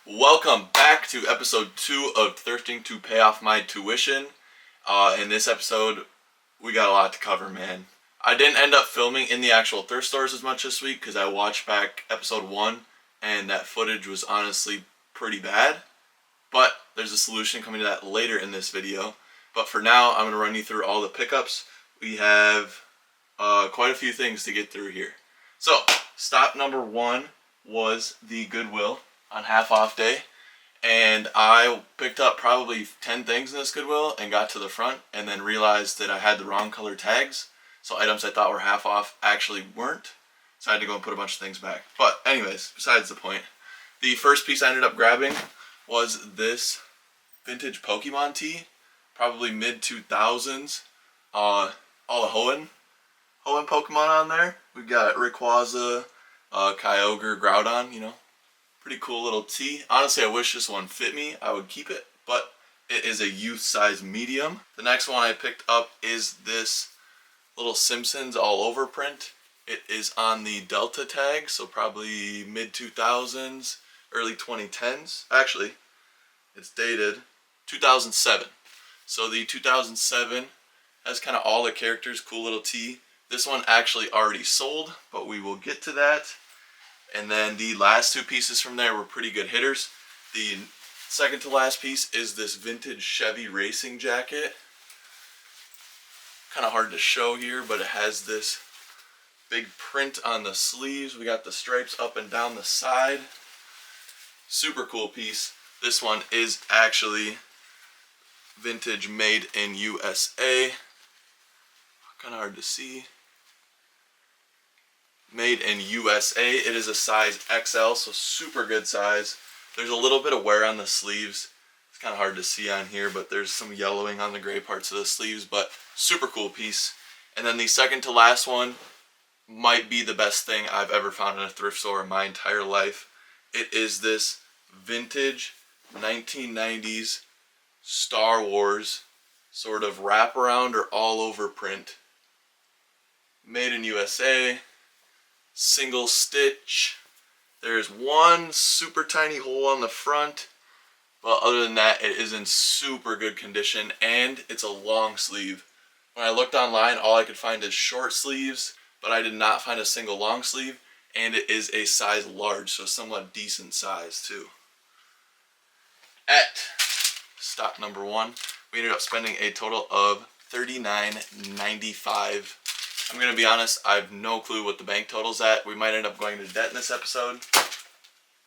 Welcome back to episode 2 of Thrifting to Pay Off My Tuition. In this episode, we got a lot to cover, man. I didn't end up filming in the actual thrift stores as much this week because I watched back episode 1 and that footage was honestly pretty bad. But there's a solution coming to that later in this video. But for now, I'm going to run you through all the pickups. We have quite a few things to get through here. So, stop number 1 was the Goodwill on half off day, and I picked up probably 10 things in this Goodwill and got to the front and then realized that I had the wrong color tags, so items I thought were half off actually weren't, so I had to go and put a bunch of things back. But anyways, besides the point, the first piece I ended up grabbing was this vintage Pokemon tee, probably mid 2000s, all the Hoenn Pokemon on there. We've got Rayquaza, Kyogre, Groudon, pretty cool little tee. Honestly, I wish this one fit me. I would keep it, but it is a youth size medium. The next one I picked up is this little Simpsons all over print. It is on the Delta tag, so probably mid 2000s, early 2010s. Actually, it's dated 2007. So the 2007 has kind of all the characters, cool little tee. This one actually already sold, but we will get to that. And then the last two pieces from there were pretty good hitters. The second to last piece is this vintage Chevy racing jacket. Kind of hard to show here, but it has this big print on the sleeves. We got the stripes up and down the side. Super cool piece. This one is actually vintage, made in USA. Kind of hard to see. Made in USA. It is a size XL, so super good size. There's a little bit of wear on the sleeves. It's kind of hard to see on here, but there's some yellowing on the gray parts of the sleeves, but super cool piece. And then the second to last one might be the best thing I've ever found in a thrift store in my entire life. It is this vintage 1990s Star Wars sort of wraparound or all over print. Made in USA. Single stitch. There's one super tiny hole on the front, but other than that, it is in super good condition, and it's a long sleeve. When I looked online, all I could find is short sleeves, but I did not find a single long sleeve, and it is a size large, so somewhat decent size too. At stop number 1, we ended up spending a total of $39.95. I'm going to be honest, I have no clue what the bank total's at. We might end up going into debt in this episode,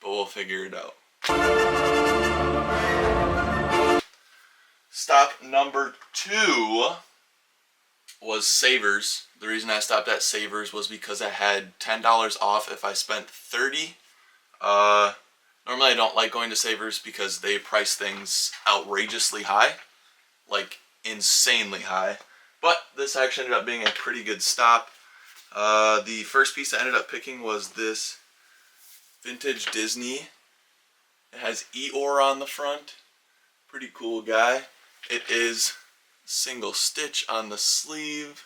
but we'll figure it out. Stop number 2 was Savers. The reason I stopped at Savers was because I had $10 off if I spent $30. Normally I don't like going to Savers because they price things outrageously high, like insanely high. But this actually ended up being a pretty good stop. The first piece I ended up picking was this vintage Disney. It has Eeyore on the front. Pretty cool guy. It is single stitch on the sleeve.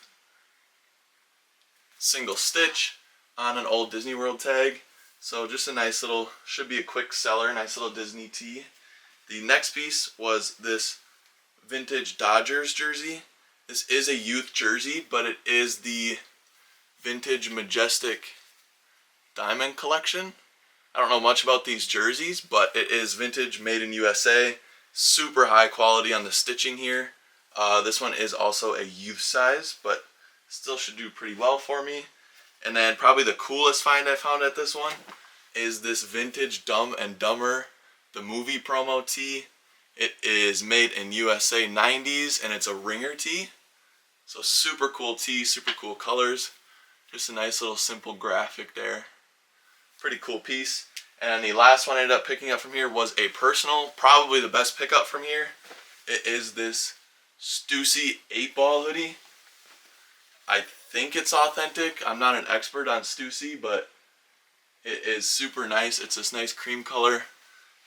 Single stitch on an old Disney World tag. So just a nice little, should be a quick seller, nice little Disney tee. The next piece was this vintage Dodgers jersey. This is a youth jersey, but it is the vintage Majestic Diamond collection. I don't know much about these jerseys, but it is vintage, made in USA. Super high quality on the stitching here. This one is also a youth size, but still should do pretty well for me. And then probably the coolest find I found at this one is this vintage Dumb and Dumber, the movie promo tee. It is made in USA 90s, and it's a ringer tee. So super cool tee, super cool colors. Just a nice little simple graphic there. Pretty cool piece. And the last one I ended up picking up from here was a personal, probably the best pickup from here. It is this Stussy 8-ball hoodie. I think it's authentic. I'm not an expert on Stussy, but it is super nice. It's this nice cream color,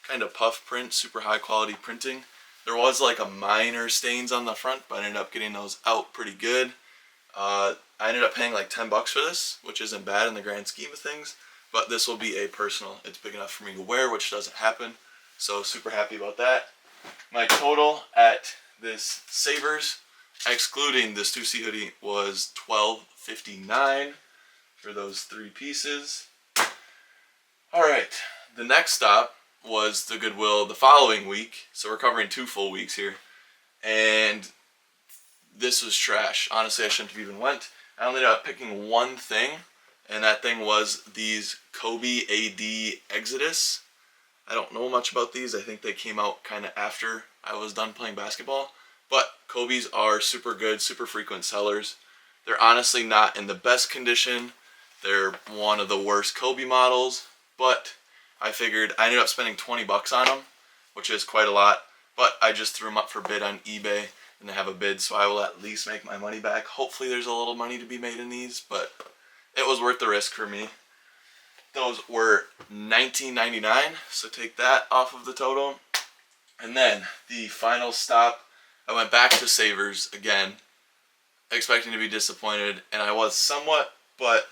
kind of puff print, super high quality printing. There was like a minor stains on the front, but I ended up getting those out pretty good. I ended up paying like $10 for this, which isn't bad in the grand scheme of things. But this will be a personal. It's big enough for me to wear, which doesn't happen. So super happy about that. My total at this Savers, excluding this 2C hoodie, was $12.59 for those 3 pieces. Alright, the next stop was the Goodwill the following week. So we're covering 2 full weeks here. And this was trash. Honestly, I shouldn't have even went. I only ended up picking one thing, and that thing was these Kobe AD Exodus. I don't know much about these. I think they came out kind of after I was done playing basketball. But Kobe's are super good, super frequent sellers. They're honestly not in the best condition. They're one of the worst Kobe models. But I figured I ended up spending 20 bucks on them, which is quite a lot. But I just threw them up for bid on eBay, and they have a bid, so I will at least make my money back. Hopefully there's a little money to be made in these, but it was worth the risk for me. Those were $19.99, so take that off of the total. And then the final stop, I went back to Savers again, expecting to be disappointed, and I was somewhat, but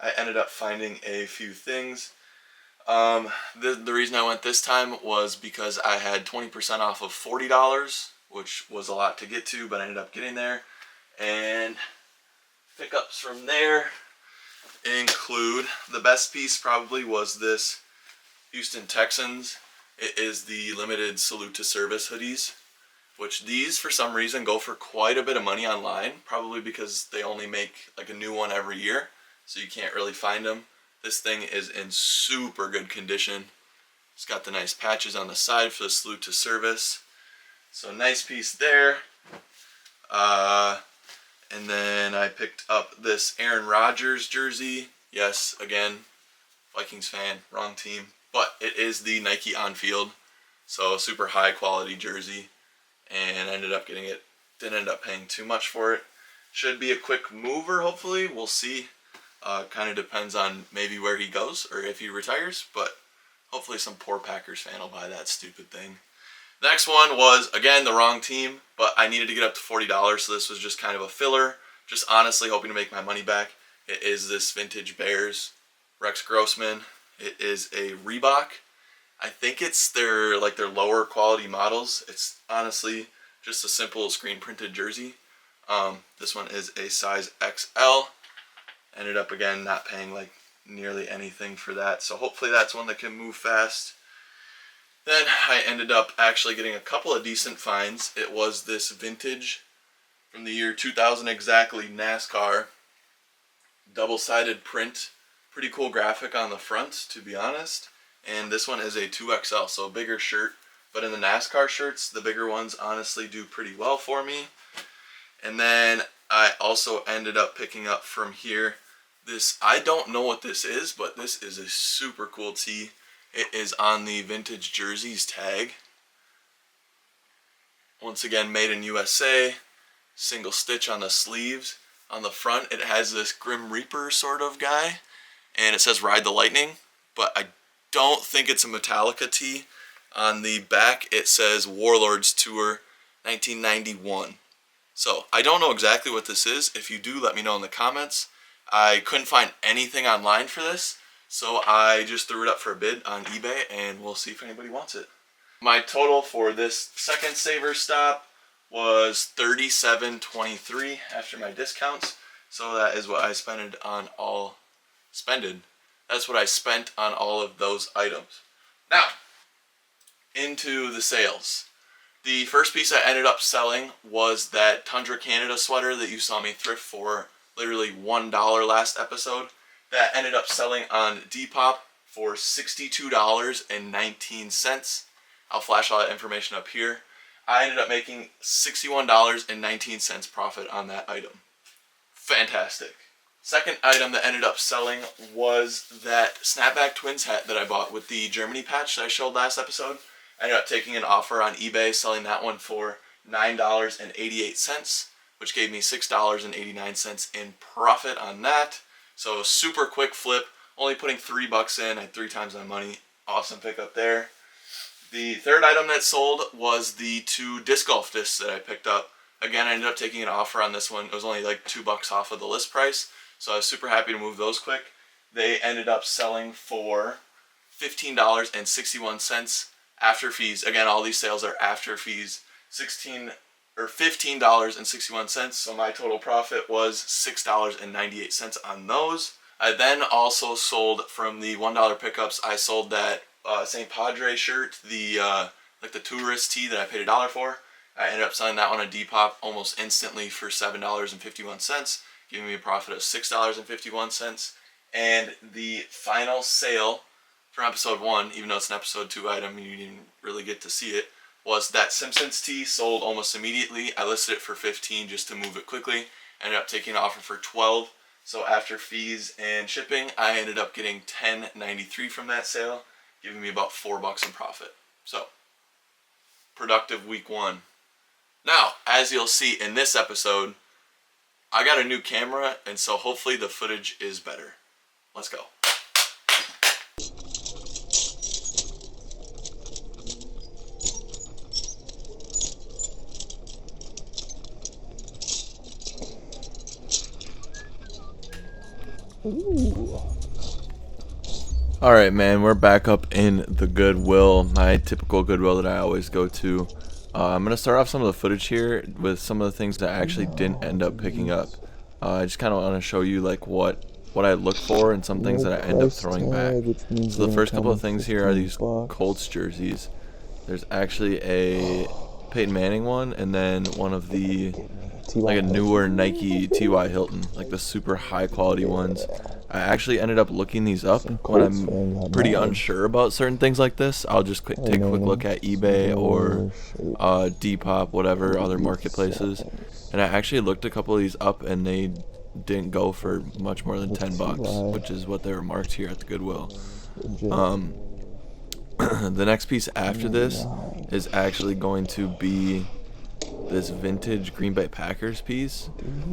I ended up finding a few things. The reason I went this time was because I had 20% off of $40, which was a lot to get to, but I ended up getting there. And pickups from there include, the best piece probably was this Houston Texans. It is the limited Salute to Service hoodies, which these for some reason go for quite a bit of money online, probably because they only make like a new one every year, so you can't really find them. This thing is in super good condition. It's got the nice patches on the side for the Salute to Service. So nice piece there. And then I picked up this Aaron Rodgers jersey. Yes, again, Vikings fan, wrong team. But it is the Nike On-Field. So super high quality jersey. And I ended up getting it. Didn't end up paying too much for it. Should be a quick mover, hopefully. We'll see. Kind of depends on maybe where he goes or if he retires, but hopefully some poor Packers fan will buy that stupid thing. Next one was, again, the wrong team, but I needed to get up to $40, so this was just kind of a filler. Just honestly hoping to make my money back. It is this vintage Bears Rex Grossman. It is a Reebok. I think it's their lower quality models. It's honestly just a simple screen printed jersey. This one is a size XL. Ended up again not paying like nearly anything for that, so hopefully that's one that can move fast. Then I ended up actually getting a couple of decent finds. It was this vintage from the year 2000 exactly NASCAR double-sided print. Pretty cool graphic on the front, to be honest. And this one is a 2XL, so a bigger shirt. But in the NASCAR shirts, the bigger ones honestly do pretty well for me. And then I also ended up picking up from here this, I don't know what this is, but this is a super cool tee. It is on the Vintage Jerseys tag. Once again, made in USA. Single stitch on the sleeves. On the front, it has this Grim Reaper sort of guy. And it says Ride the Lightning. But I don't think it's a Metallica tee. On the back, it says Warlords Tour 1991. So, I don't know exactly what this is. If you do, let me know in the comments. I couldn't find anything online for this, so I just threw it up for a bid on eBay, and we'll see if anybody wants it. My total for this second Saver stop was $37.23 after my discounts, so that is what I spent on all That's what I spent on all of those items. Now, into the sales. The first piece I ended up selling was that Tundra Canada sweater that you saw me thrift for literally $1 last episode. That ended up selling on Depop for $62.19. I'll flash all that information up here. I ended up making $61.19 profit on that item. Fantastic. Second item that ended up selling was that Snapback Twins hat that I bought with the Germany patch that I showed last episode. I ended up taking an offer on eBay, selling that one for $9.88, which gave me $6.89 in profit on that. So super quick flip, only putting $3 in, I had 3 times my money. Awesome pickup there. The third item that sold was the 2 disc golf discs that I picked up. Again, I ended up taking an offer on this one. It was only like $2 off of the list price, so I was super happy to move those quick. They ended up selling for $15.61 after fees. Again, all these sales are after fees. $15.61. So my total profit was $6.98 on those. I then also sold from the $1 pickups. I sold that St. Padre shirt, the like the tourist tee that I paid $1 for. I ended up selling that on a Depop almost instantly for $7.51, giving me a profit of $6.51. And the final sale from episode 1, even though it's an episode 2 item, you didn't really get to see it, was that Simpsons tee. Sold almost immediately. I listed it for $15 just to move it quickly. Ended up taking an offer for $12. So after fees and shipping, I ended up getting $10.93 from that sale, giving me about $4 in profit. So, productive week 1. Now, as you'll see in this episode, I got a new camera, and so hopefully the footage is better. Let's go. Alright, man, we're back up in the Goodwill, my typical Goodwill that I always go to. I'm going to start off some of the footage here with some of the things that I actually didn't end up picking up. I just kind of want to show you like what I look for and some things that I end up throwing back. So the first couple of things here are these Colts jerseys. There's actually a Peyton Manning one, and then one of the like a newer Nike T.Y. Hilton, like the super high quality ones. I actually ended up looking these up when I'm pretty unsure about certain things like this. I'll just take a quick look at eBay or Depop, whatever other marketplaces, and I actually looked a couple of these up, and they didn't go for much more than $10, which is what they were marked here at the Goodwill. The next piece after this is actually going to be this vintage Green Bay Packers piece.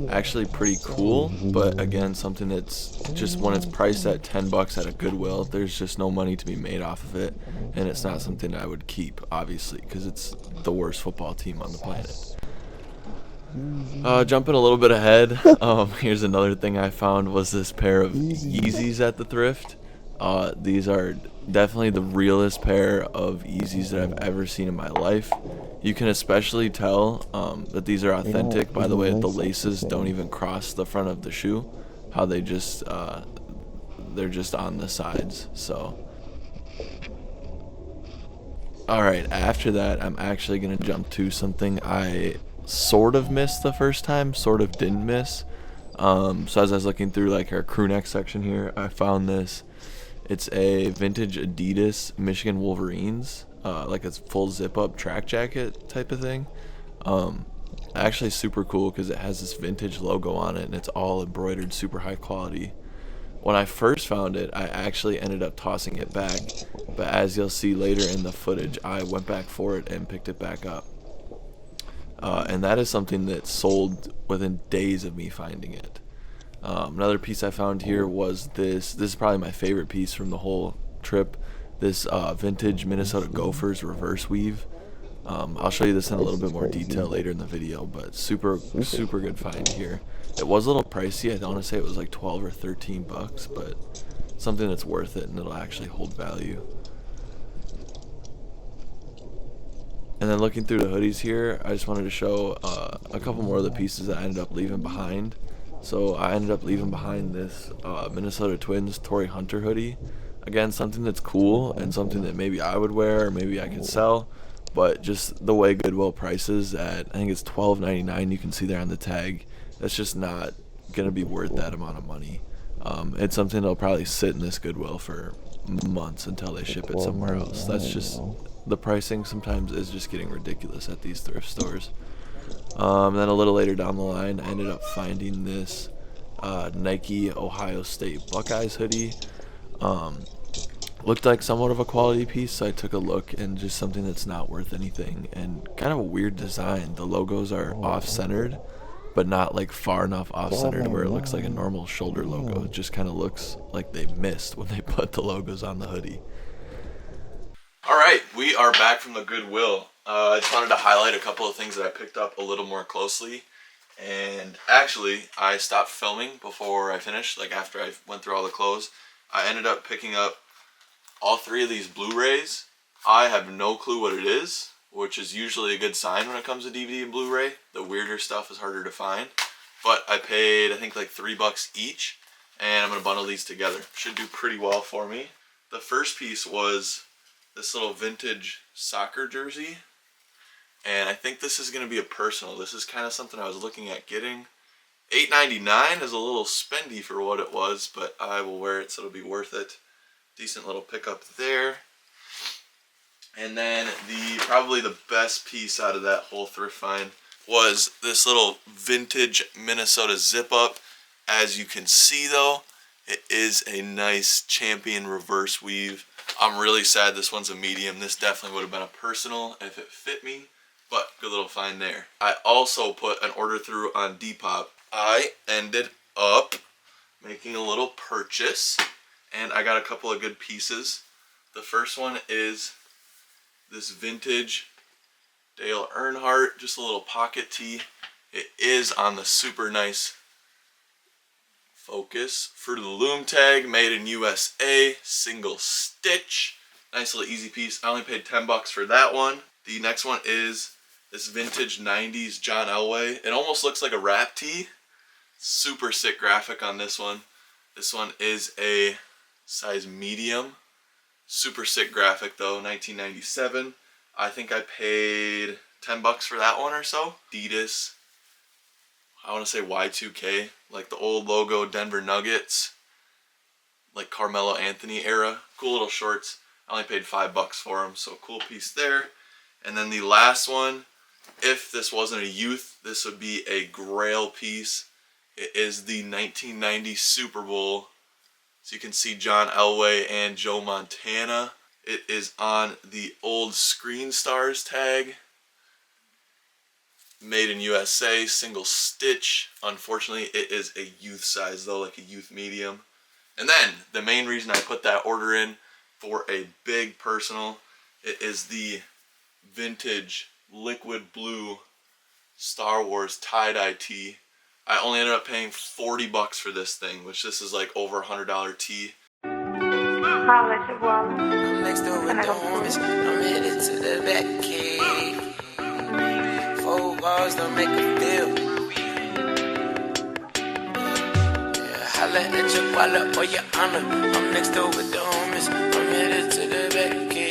Actually pretty cool, but again, something that's just when it's priced at $10 at a Goodwill, there's just no money to be made off of it, and it's not something I would keep, obviously, because it's the worst football team on the planet. Jumping a little bit ahead, here's another thing I found was this pair of Yeezys at the thrift. These are definitely the realest pair of Yeezys that I've ever seen in my life. You can especially tell that these are authentic by the way that the laces don't even cross the front of the shoe. How they just they're just on the sides. So, all right. After that, I'm actually gonna jump to something I sort of missed the first time, sort of didn't miss. So as I was looking through like our crew neck section here, I found this. It's a vintage Adidas Michigan Wolverines, like a full zip-up track jacket type of thing. Actually super cool because it has this vintage logo on it, and it's all embroidered, super high quality. When I first found it, I actually ended up tossing it back, but as you'll see later in the footage, I went back for it and picked it back up. And that is something that sold within days of me finding it. Another piece I found here was this. This is probably my favorite piece from the whole trip. This vintage Minnesota Gophers reverse weave. I'll show you this in a little bit more detail later in the video, but super good find here. It was a little pricey. I want to say it was like 12 or 13 bucks, but something that's worth it and it'll actually hold value. And then looking through the hoodies here, I just wanted to show a couple more of the pieces that I ended up leaving behind. So I ended up leaving behind this Minnesota Twins Torrey Hunter hoodie. Again, something that's cool and something that maybe I would wear or maybe I could sell. But just the way Goodwill prices at, I think it's $12.99, you can see there on the tag. That's just not going to be worth that amount of money. It's something that'll probably sit in this Goodwill for months until they ship it somewhere else. That's just, the pricing sometimes is just getting ridiculous at these thrift stores. Then a little later down the line, I ended up finding this Nike Ohio State Buckeyes hoodie. Looked like somewhat of a quality piece, so I took a look, and just something that's not worth anything, and kind of a weird design. The logos are off-centered, but not like far enough off-centered where it looks like a normal shoulder logo. It just kind of looks like they missed when they put the logos on the hoodie. Alright, we are back from the Goodwill. I just wanted to highlight a couple of things that I picked up a little more closely. And actually, I stopped filming before I finished, like after I went through all the clothes. I ended up picking up all 3 of these Blu-rays I have no clue what it is, which is usually a good sign when it comes to DVD and Blu-ray. The weirder stuff is harder to find. But I paid, I think, like $3 each, and I'm going to bundle these together. Should do pretty well for me. The first piece was this little vintage soccer jersey, and I think this is going to be a personal. This is kind of something I was looking at getting. $8.99 is a little spendy for what it was, but I will wear it, so it'll be worth it. Decent little pickup there. And then probably the best piece out of that whole thrift find was this little vintage Minnesota zip up. As you can see though, it is a nice Champion reverse weave. I'm really sad this one's a medium. This definitely would have been a personal if it fit me, but good little find there. I also put an order through on Depop. I ended up making a little purchase, and I got a couple of good pieces. The first one is this vintage Dale Earnhardt, just a little pocket tee. It is on the super nice focus. Fruit of the Loom tag, made in USA, single stitch. Nice little easy piece. I only paid $10 for that one. The next one is this vintage 90s John Elway. It almost looks like a wrap tee. Super sick graphic on this one. This one is a size medium. Super sick graphic though, 1997. I think I paid $10 for that one or so. Adidas, I want to say Y2K, like the old logo Denver Nuggets, like Carmelo Anthony era. Cool little shorts. I only paid $5 for them, so cool piece there. And then the last one, if this wasn't a youth, this would be a grail piece. It is the 1990 Super Bowl. So you can see John Elway and Joe Montana. It is on the old Screen Stars tag. Made in USA, single stitch. Unfortunately, it is a youth size though, like a youth medium. And then, the main reason I put that order in for a big personal, it is the vintage liquid blue Star Wars tie-dye tee. I only ended up paying $40 for this thing, which this is like over $100 tee. I'm next door with Thomas. I'm headed to the back cave. 4 walls don't make a feel. Yeah, holla at your wallet for your honor. I'm next door with Thomas. I'm headed to the back cave.